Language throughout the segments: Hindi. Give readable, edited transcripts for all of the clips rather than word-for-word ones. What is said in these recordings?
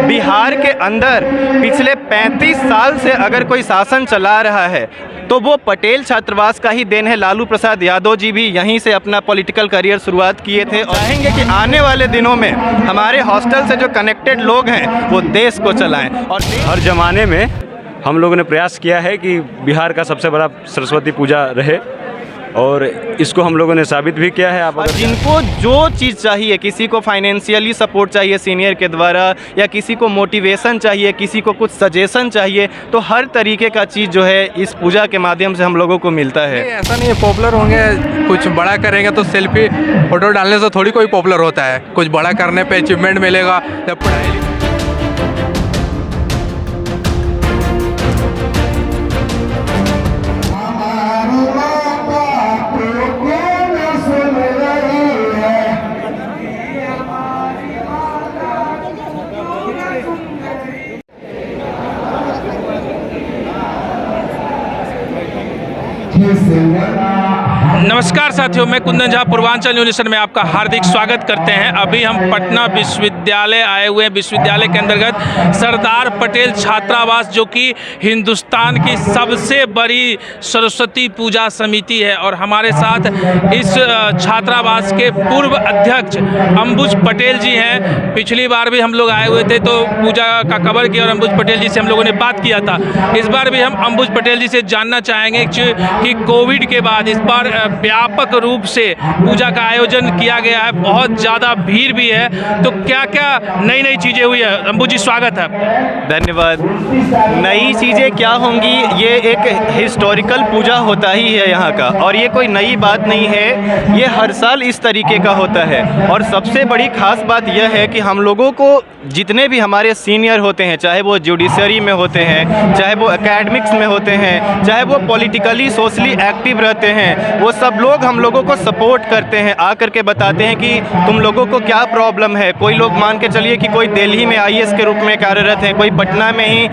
बिहार के अंदर पिछले 35 साल से अगर कोई शासन चला रहा है तो वो पटेल छात्रावास का ही देन है। लालू प्रसाद यादव जी भी यहीं से अपना पॉलिटिकल करियर शुरुआत किए थे और चाहेंगे कि आने वाले दिनों में हमारे हॉस्टल से जो कनेक्टेड लोग हैं वो देश को चलाएं। और हर ज़माने में हम लोगों ने प्रयास किया है कि बिहार का सबसे बड़ा सरस्वती पूजा रहे और इसको हम लोगों ने साबित भी किया है। आप और जिनको जो चीज़ चाहिए, किसी को फाइनेंशियली सपोर्ट चाहिए सीनियर के द्वारा, या किसी को मोटिवेशन चाहिए, किसी को कुछ सजेशन चाहिए, तो हर तरीके का चीज़ जो है इस पूजा के माध्यम से हम लोगों को मिलता है। ऐसा नहीं है पॉपुलर होंगे, कुछ बड़ा करेंगे तो सेल्फी फोटो डालने से थोड़ी कोई पॉपुलर होता है। कुछ बड़ा करने पे अचीवमेंट मिलेगा जब पढ़ाई। नमस्कार साथियों, मैं कुंदन झा पूर्वांचल न्यूज़ में आपका हार्दिक स्वागत करते हैं। अभी हम पटना विश्वविद्यालय आए हुए हैं। विश्वविद्यालय के अंतर्गत सरदार पटेल छात्रावास, जो कि हिंदुस्तान की सबसे बड़ी सरस्वती पूजा समिति है, और हमारे साथ इस छात्रावास के पूर्व अध्यक्ष अंबुज पटेल जी हैं। पिछली बार भी हम लोग आए हुए थे तो पूजा का कवर किया और अंबुज पटेल जी से हम लोगों ने बात किया था। इस बार भी हम अंबुज पटेल जी से जानना चाहेंगे कि कोविड के बाद इस बार व्यापक रूप से पूजा का आयोजन किया गया है, बहुत ज़्यादा भीड़ भी है, तो क्या क्या नई नई चीज़ें हुई है। अंबुज जी स्वागत है। धन्यवाद। नई चीज़ें क्या होंगी, ये एक हिस्टोरिकल पूजा होता ही है यहाँ का, और ये कोई नई बात नहीं है, ये हर साल इस तरीके का होता है। और सबसे बड़ी खास बात यह है कि हम लोगों को जितने भी हमारे सीनियर होते हैं, चाहे वो जुडिशरी में होते हैं, चाहे वो एकेडमिक्स में होते हैं, चाहे वो पॉलिटिकली सोशली एक्टिव रहते हैं, वो सब लोग हम लोगों को सपोर्ट करते हैं, आकर के बताते हैं कि तुम लोगों को क्या प्रॉब्लम है। कोई लोग मान के चलिए कि कोई दिल्ली में आईएएस के रूप में कार्यरत हैं, कोई पटना में ही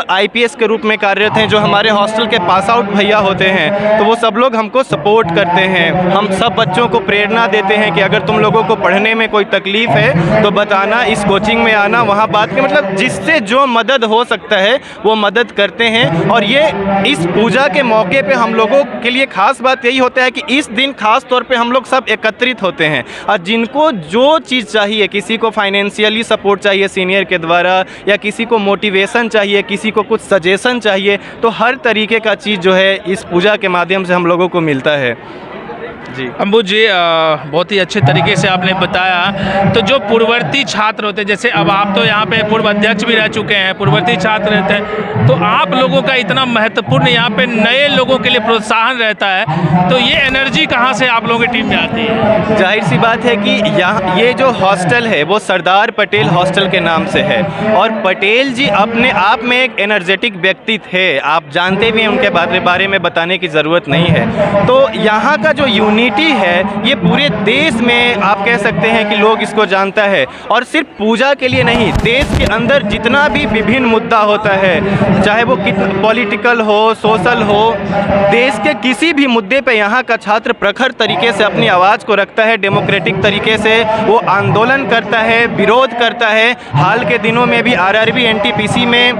आईपीएस के रूप में कार्यरत हैं, जो हमारे हॉस्टल के पास आउट भैया होते हैं, तो वो सब लोग हमको सपोर्ट करते हैं। हम सब बच्चों को प्रेरणा देते हैं कि अगर तुम लोगों को पढ़ने में कोई तकलीफ़ है तो बताना, इस कोचिंग में आना, वहाँ बात के मतलब जिससे जो मदद हो सकता है वो मदद करते हैं। और ये इस पूजा के मौके पे हम लोगों के लिए खास बात यही होता है कि इस दिन खास तौर पे हम लोग सब एकत्रित होते हैं, और जिनको जो चीज़ चाहिए, किसी को फाइनेंशियली सपोर्ट चाहिए सीनियर के द्वारा, या किसी को मोटिवेशन चाहिए, किसी को कुछ सजेशन चाहिए, तो हर तरीके का चीज़ जो है इस पूजा के माध्यम से हम लोगों को मिलता है। जी अंबुज जी, बहुत ही अच्छे तरीके से आपने बताया। तो जो पूर्ववर्ती छात्र होते हैं, जैसे अब आप तो यहाँ पे पूर्व अध्यक्ष भी रह चुके हैं, पूर्ववर्ती छात्र रहते हैं, तो आप लोगों का इतना महत्वपूर्ण यहाँ पे नए लोगों के लिए प्रोत्साहन रहता है, तो ये एनर्जी कहाँ से आप लोगों की टीम में आती है? जाहिर सी बात है कि यहाँ ये जो हॉस्टल है वो सरदार पटेल हॉस्टल के नाम से है, और पटेल जी अपने आप में एक एनर्जेटिक व्यक्ति थे। आप जानते भी हैं, उनके बारे में बताने की ज़रूरत नहीं है। तो यहाँ का जो यूनिटी है ये पूरे देश में आप कह सकते हैं कि लोग इसको जानता है, और सिर्फ पूजा के लिए नहीं, देश के अंदर जितना भी विभिन्न मुद्दा होता है, चाहे वो पॉलिटिकल हो, सोशल हो, देश के किसी भी मुद्दे पे यहाँ का छात्र प्रखर तरीके से अपनी आवाज़ को रखता है। डेमोक्रेटिक तरीके से वो आंदोलन करता है, विरोध करता है। हाल के दिनों में भी आरआरबी एनटीपीसी में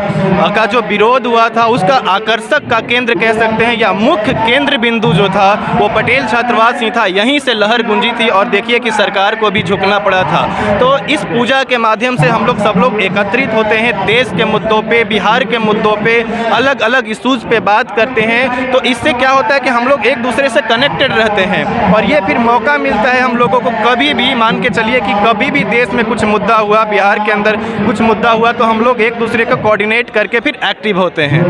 का जो विरोध हुआ था, उसका आकर्षक का केंद्र कह सकते हैं, या मुख्य केंद्र बिंदु जो था वो पटेल छात्रावास ही था। यहीं से लहर गूंजी थी, और देखिए कि सरकार को भी झुकना पड़ा था। तो इस पूजा के माध्यम से हम लोग सब लोग एकत्रित होते हैं, देश के मुद्दों पे, बिहार के मुद्दों पे, अलग अलग इश्यूज़ पे बात करते हैं। तो इससे क्या होता है कि हम लोग एक दूसरे से कनेक्टेड रहते हैं, और ये फिर मौका मिलता है हम लोगों को, कभी भी मान के चलिए कि कभी भी देश में कुछ मुद्दा हुआ, बिहार के अंदर कुछ मुद्दा हुआ, तो हम लोग एक दूसरे को कोऑर्डिनेट करके फिर एक्टिव होते हैं।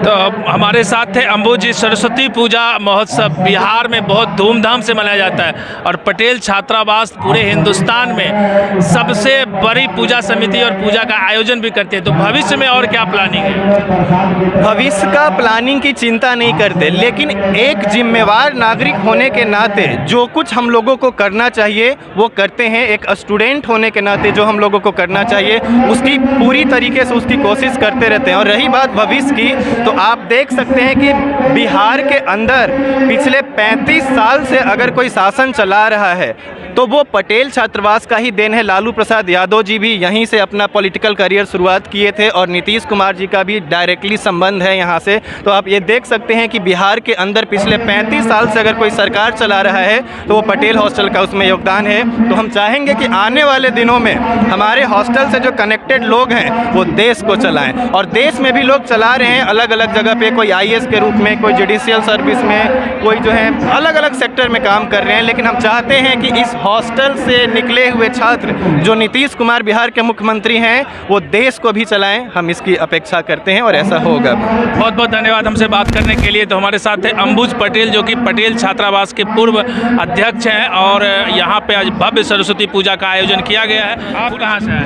तो हमारे साथ थे अंबुज जी। सरस्वती पूजा महोत्सव बिहार में बहुत धूमधाम से मनाया जाता है, और पटेल छात्रावास पूरे हिंदुस्तान में सबसे बड़ी पूजा समिति और पूजा का आयोजन भी करते हैं। तो भविष्य में और क्या प्लानिंग है? भविष्य का प्लानिंग की चिंता नहीं करते, लेकिन एक जिम्मेवार नागरिक होने के नाते जो कुछ हम लोगों को करना चाहिए वो करते हैं। एक स्टूडेंट होने के नाते जो हम लोगों को करना चाहिए उसकी पूरी तरीके से उसकी कोशिश करते रहते हैं। और रही बात भविष्य की, तो आप देख सकते हैं कि बिहार के अंदर पिछले 35 साल से अगर कोई शासन चला रहा है तो वो पटेल छात्रावास का ही देन है। लालू प्रसाद यादव जी भी यहीं से अपना पॉलिटिकल करियर शुरुआत किए थे और नीतीश कुमार जी का भी डायरेक्टली संबंध है यहाँ से। तो आप ये देख सकते हैं कि बिहार के अंदर पिछले 35 साल से अगर कोई सरकार चला रहा है तो वो पटेल हॉस्टल का उसमें योगदान है। तो हम चाहेंगे कि आने वाले दिनों में हमारे हॉस्टल से जो कनेक्टेड लोग हैं वो देश को चलाएं, और देश में भी लोग चला रहे हैं अलग अलग जगह पे, कोई IAS के रूप में, कोई जुडिशियल सर्विस में, कोई जो है अलग अलग सेक्टर में काम कर रहे हैं। लेकिन हम चाहते हैं कि इस हॉस्टल से निकले हुए छात्र जो नीतीश कुमार बिहार के मुख्यमंत्री हैं वो देश को भी चलाएं। हम इसकी अपेक्षा करते हैं और ऐसा होगा। बहुत बहुत धन्यवाद हमसे बात करने के लिए। तो हमारे साथ है अंबुज पटेल जो कि पटेल छात्रावास के पूर्व अध्यक्ष हैं, और यहाँ पे आज भव्य सरस्वती पूजा का आयोजन किया गया है। आप कहाँ से आए?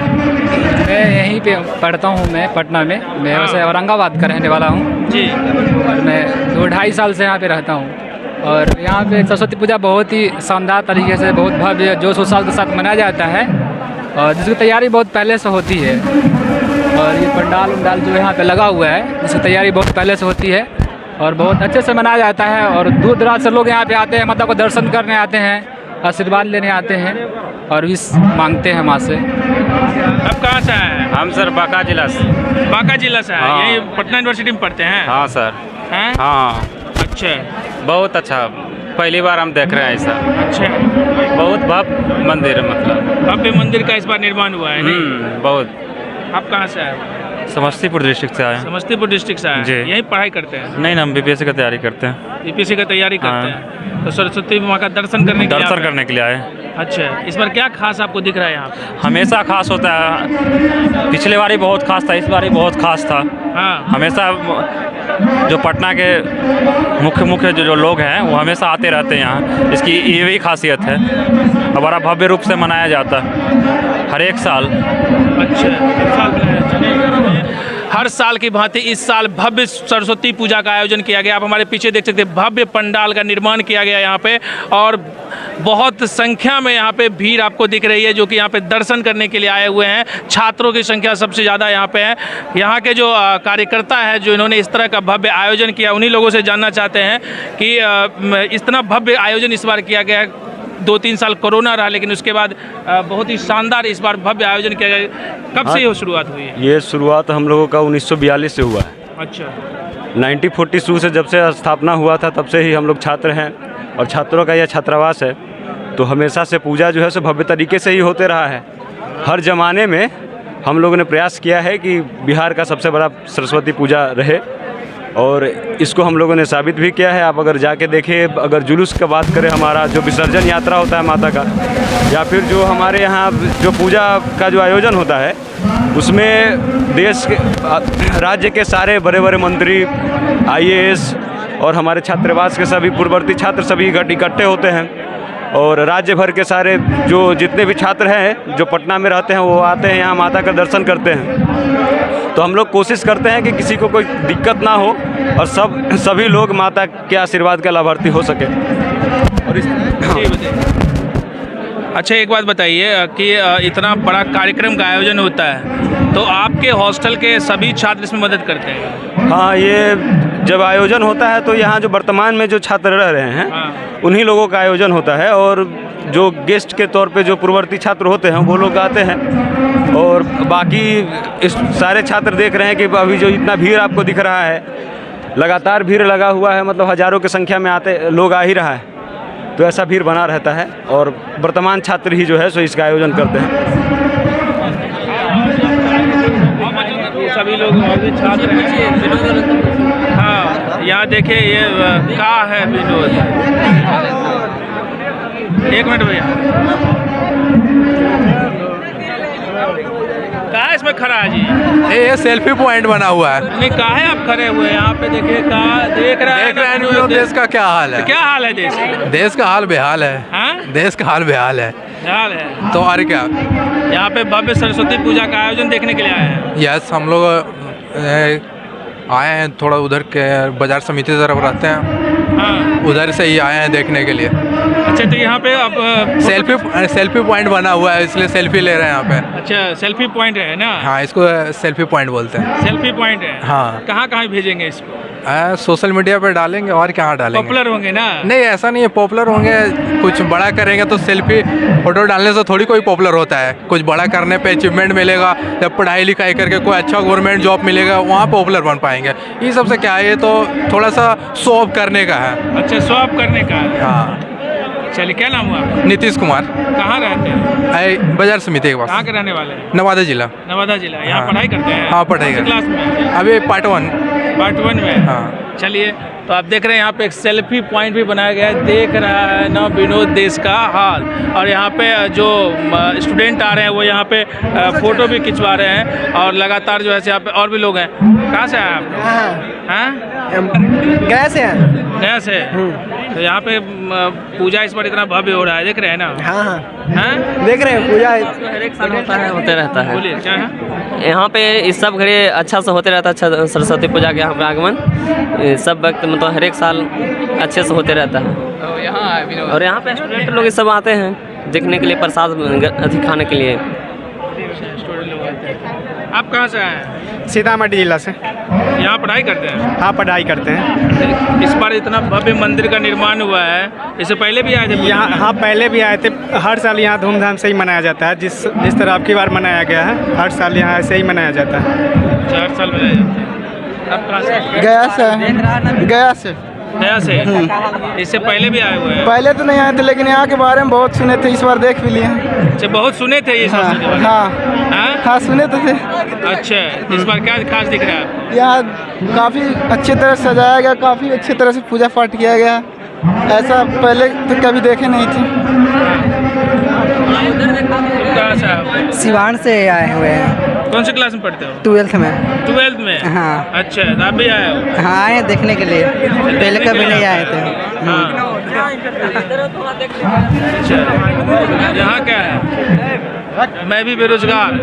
मैं यहीं पे पढ़ता हूँ, मैं पटना में। मैं वैसे औरंगाबाद का रहने वाला हूँ जी। और मैं 2-2.5 साल से यहाँ पे रहता हूँ। और यहाँ पे सरस्वती पूजा बहुत ही शानदार तरीके से, बहुत भव्य जोश उत्साह के साथ मनाया जाता है, और जिसकी तैयारी बहुत पहले से होती है। और ये पंडाल उंडाल जो यहाँ पे लगा हुआ है, जिसकी तैयारी बहुत पहले से होती है और बहुत अच्छे से मनाया जाता है। और दूर दराज से लोग यहाँ पे आते हैं, माता को दर्शन करने आते हैं, आशीर्वाद लेने आते हैं और विश मांगते हैं माँ से। आप कहाँ से आए हैं? हम सर बांका जिला से। बांका जिला से आए? हाँ। यही पटना यूनिवर्सिटी में पढ़ते हैं? हाँ सर। हैं? हाँ अच्छा बहुत अच्छा, पहली बार हम देख रहे हैं ऐसा। अच्छा। बहुत भव्य मंदिर है, मतलब भव्य मंदिर का इस बार निर्माण हुआ है नहीं? बहुत। आप कहाँ से आए? समस्तीपुर डिस्ट्रिक्ट से आए हैं। समस्तीपुर डिस्ट्रिक्ट से आए जी। यही पढ़ाई करते हैं? नहीं हम BPSC का तैयारी करते हैं। BPSC का तैयारी करते हाँ। हैं, तो सरस्वती माँ का दर्शन करने के लिए दर्शन आप आए? करने के लिए आए। अच्छा, इस बार क्या खास आपको दिख रहा है यहाँ पे? हमेशा खास होता है, पिछले बार ही बहुत खास था, इस बार ही बहुत खास था। हाँ। हमेशा जो पटना के मुख्य जो लोग हैं वो हमेशा आते रहते हैं यहाँ, इसकी ये भी खासियत है। हमारा भव्य रूप से मनाया जाता है हर एक साल। अच्छा, हर साल मनाया जाता है। हर साल की भांति इस साल भव्य सरस्वती पूजा का आयोजन किया गया। आप हमारे पीछे देख सकते हैं, भव्य पंडाल का निर्माण किया गया यहाँ पे, और बहुत संख्या में यहाँ पे भीड़ आपको दिख रही है जो कि यहाँ पे दर्शन करने के लिए आए हुए हैं। छात्रों की संख्या सबसे ज़्यादा यहाँ पे है। यहाँ के जो कार्यकर्ता है जो इन्होंने इस तरह का भव्य आयोजन किया, उन्हीं लोगों से जानना चाहते हैं कि इतना भव्य आयोजन इस बार किया गया है। 2-3 साल कोरोना रहा, लेकिन उसके बाद बहुत ही शानदार इस बार भव्य आयोजन किया गया। कब से ये शुरुआत हुई है? ये शुरुआत हम लोगों का 1942 से हुआ है। अच्छा। 1942 से जब से स्थापना हुआ था तब से ही हम लोग छात्र हैं, और छात्रों का यह छात्रावास है। तो हमेशा से पूजा जो है सो भव्य तरीके से ही होते रहा है। हर ज़माने में हम लोगों ने प्रयास किया है कि बिहार का सबसे बड़ा सरस्वती पूजा रहे, और इसको हम लोगों ने साबित भी किया है। आप अगर जाके देखें, अगर जुलूस की बात करें, हमारा जो विसर्जन यात्रा होता है माता का, या फिर जो हमारे यहाँ जो पूजा का जो आयोजन होता है, उसमें देश के राज्य के सारे बड़े बड़े मंत्री, IAS और हमारे छात्रावास के सभी पूर्ववर्ती छात्र सभी इकट्ठे होते हैं, और राज्य भर के सारे जो जितने भी छात्र हैं जो पटना में रहते हैं वो आते हैं यहाँ माता का दर्शन करते हैं। तो हम लोग कोशिश करते हैं कि किसी को कोई दिक्कत ना हो और सभी लोग माता के आशीर्वाद का लाभार्थी हो सके। और इस अच्छा, एक बात बताइए कि इतना बड़ा कार्यक्रम का आयोजन होता है तो आपके हॉस्टल के सभी छात्र इसमें मदद करते हैं? हाँ, ये जब आयोजन होता है तो यहाँ जो वर्तमान में जो छात्र रह रहे हैं उन्हीं लोगों का आयोजन होता है, और जो गेस्ट के तौर पे जो पूर्ववर्ती छात्र होते हैं वो लोग आते हैं, और बाकी इस सारे छात्र देख रहे हैं कि अभी जो इतना भीड़ आपको दिख रहा है, लगातार भीड़ लगा हुआ है, मतलब हज़ारों की संख्या में आते लोग आ ही रहा है। तो ऐसा भीड़ बना रहता है, और वर्तमान छात्र ही जो है सो इसका आयोजन करते हैं। सभी लोग और भी छात्र हैं। हाँ, यहाँ देखिए ये क्या है विनोद। एक मिनट भैया, कहाँ है इसमें खड़ा है जी? ये सेल्फी पॉइंट बना हुआ है। नहीं, कहाँ है आप खड़े हुए यहाँ पे? देखिए कहाँ देख रहे हैं देश का क्या हाल है? क्या हाल है देश का? देश का हाल बेहाल है। हाँ? देश का हाल बेहाल है। हाल है तो और क्या, यहाँ पे भव्य सरस्वती पूजा का आयोजन देखने के लिए आए हैं। यस, हम लोग आए हैं थोड़ा उधर के बाजार समिति तरफ रहते हैं, हाँ, उधर से ही आए हैं देखने के लिए। अच्छा, तो यहाँ पे अब सेल्फी पॉइंट बना हुआ है, इसलिए सेल्फी ले रहे हैं यहाँ पे। अच्छा, सेल्फी पॉइंट है ना? हाँ, इसको सेल्फी पॉइंट बोलते हैं। सेल्फी पॉइंट है। हाँ। कहाँ कहाँ भेजेंगे इसको? सोशल मीडिया पे डालेंगे, और कहाँ डालेंगे। पॉपुलर होंगे ना? नहीं, ऐसा नहीं है पॉपुलर होंगे, कुछ बड़ा करेंगे तो सेल्फी फोटो डालने से थोड़ी कोई पॉपुलर होता है। कुछ बड़ा करने पे अचीवमेंट मिलेगा, जब पढ़ाई लिखाई करके कोई अच्छा गवर्नमेंट जॉब मिलेगा, वहाँ पॉपुलर बन पाएंगे। ये सबसे क्या है, ये तो थोड़ा सा शो ऑफ करने का है। अच्छा, शो ऑफ करने का है। हाँ। चलिए, क्या नाम हुआ आपका? नीतीश कुमार। कहाँ रहते हैं? बाजार समिति के पास। कहाँ के रहने वाले हैं? नवादा जिला। नवादा जिला। यहाँ हाँ। पढ़ाई करते हैं? हाँ, पढ़ाई कौन सी करते क्लास में? अभी पार्ट 1। पार्ट 1 में? हाँ। चलिए, तो आप देख रहे हैं यहाँ पे एक सेल्फी पॉइंट भी बनाया गया है। देख रहा है ना विनोद देश का हाल। और यहाँ पे जो स्टूडेंट आ रहे हैं वो यहाँ पे फ़ोटो भी खिंचवा रहे हैं, और लगातार जो है यहाँ पे और भी लोग हैं। कहाँ से आए आप? हाँ, गया से हैं। नया से? तो यहाँ पे पूजा इस बार इतना भव्य हो रहा है, देख रहे हैं ना? हाँ हाँ, हाँ, देख रहे हैं पूजा हर एक साल होता है, होते रहता है। बोलिए क्या है? यहाँ पे इस सब घड़ी अच्छा से होते रहता है। अच्छा, सरस्वती पूजा के यहाँ पे आगमन सब वक्त मतलब हर एक साल अच्छे से होते रहता है। और यहाँ पे स्टूडेंट लोग ये सब आते हैं देखने के लिए, प्रसाद अधिक खाने के लिए। आप कहाँ से आए हैं? सीतामढ़ी जिला से। यहाँ पढ़ाई करते हैं? हाँ, पढ़ाई करते हैं। इस बार इतना भव्य मंदिर का निर्माण हुआ है, इससे पहले भी आए थे? यहाँ हाँ, पहले भी आए थे। हर साल यहाँ धूमधाम से ही मनाया जाता है, जिस तरह अब की बार मनाया गया है। हर साल यहाँ ऐसे ही मनाया जाता है। 4 साल मनाया जाता है। आप कहाँ से? गया से। गया से। नया से? इससे पहले भी आए हुए हैं? पहले तो नहीं आए थे, लेकिन यहाँ के बारे में बहुत सुने थे, इस बार देख भी लिए। अच्छा, बहुत सुने थे ये सब हाँ के बारे में? हाँ हाँ? हाँ, सुने तो थे। अच्छा, इस बार क्या खास दिख रहा है आपको? यहाँ काफ़ी अच्छी तरह सजाया गया, काफ़ी अच्छी तरह से पूजा पाठ किया गया। ऐसा पहले तो कभी देखे नहीं थे। कहाँ से आप? सिवान से आए हुए हैं। कौन सी क्लास में पढ़ते हो? 12th में। 12th में? हाँ। अच्छा, तो आप भी आए हो? हाँ, आए हैं देखने के लिए, पहले कभी नहीं आए थे। हाँ। अच्छा, यहाँ क्या है? मैं भी बेरोजगार।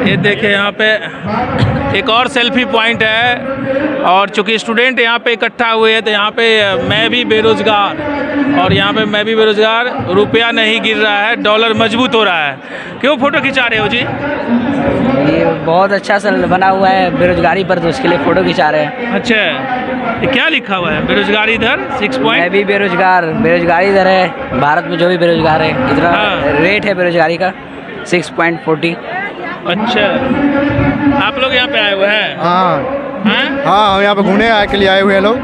ये देखिए, यहाँ पे एक और सेल्फी पॉइंट है, और चूंकि स्टूडेंट यहाँ पे इकट्ठा हुए हैं तो यहाँ पे मैं भी बेरोजगार, और यहाँ पे मैं भी बेरोजगार, रुपया नहीं गिर रहा है, डॉलर मजबूत हो रहा है। क्यों फ़ोटो खिंचा रहे हो जी? ये बहुत अच्छा सा बना हुआ है बेरोजगारी पर, तो उसके लिए फ़ोटो खिंचा रहे हैं। अच्छा, ये क्या लिखा हुआ है? बेरोजगारी इधर 6 मैं पॉइंट? भी बेरोजगार, बेरोजगारी इधर है। भारत में जो भी बेरोजगार है, इतना हाँ। रेट है बेरोजगारी का 6.40। अच्छा, आप लोग यहाँ पे आए हुए हैं? हाँ हैं? हाँ, हम यहाँ पे घूमने के लिए आए हुए हैं लोग,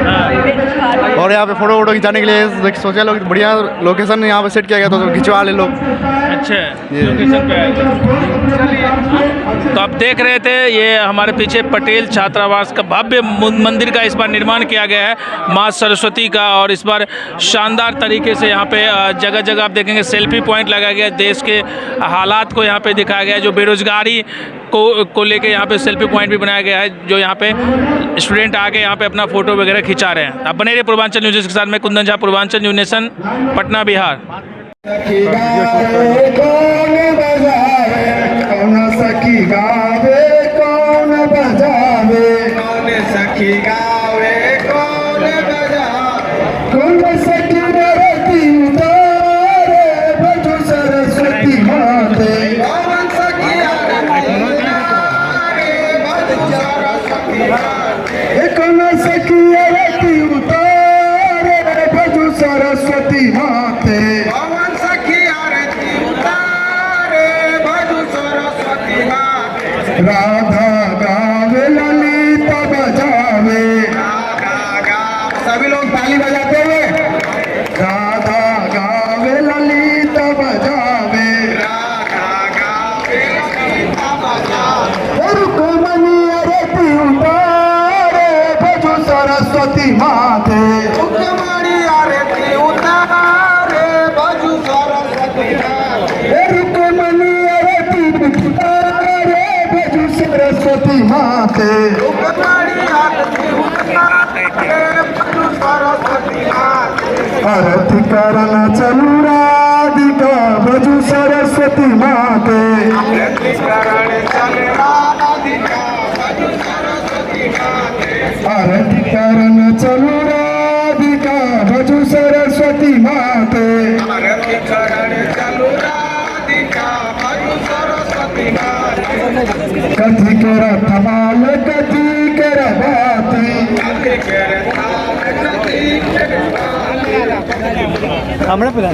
हाँ। और यहाँ पे फोटो वोटो खिंचाने के लिए सोचा लोग, बढ़िया लोकेशन यहाँ पे सेट किया गया तो खिंचवा ले लोग। अच्छा, लोकेशन पे आए थे। तो आप देख रहे थे, ये हमारे पीछे पटेल छात्रावास का भव्य मंदिर का इस बार निर्माण किया गया है, माँ सरस्वती का। और इस बार शानदार तरीके से यहाँ पे जगह जगह आप देखेंगे सेल्फी पॉइंट लगाया गया, देश के हालात को यहाँ पे दिखाया गया है। जो बेरोजगारी को लेके यहाँ पे सेल्फी पॉइंट भी बनाया गया है, जो यहाँ पे स्टूडेंट आके यहाँ पे अपना फ़ोटो वगैरह खिंचा रहे हैं। आप बने रहिए पूर्वांचल न्यूज़ के साथ। मैं कुंदन झा, पूर्वांचल न्यूज़ नेशन, पटना, बिहार। सरस्वती माते राधा गावे ललिता बजावे, सभी लोग ताली बजाते हुए राधा गावे ललिता बजावे, रुक्मणी आरती उतारे भजो सरस्वती माते, रुक्मणी आरती उतारे भजो सरस्वती माते, रुक्मणी आरती उतारे भजो सरस्वती माते, रुक्मणी आरती उतारे भजो सरस्वती माते, आरती करना चलू राधिका भजो सरस्वती माते, आरती करने चले राधिका भजो सरस्वती माते, आरती करना चलू राधिका भजो कथी केरा धमाल कथी केरा बाती हमरा पिला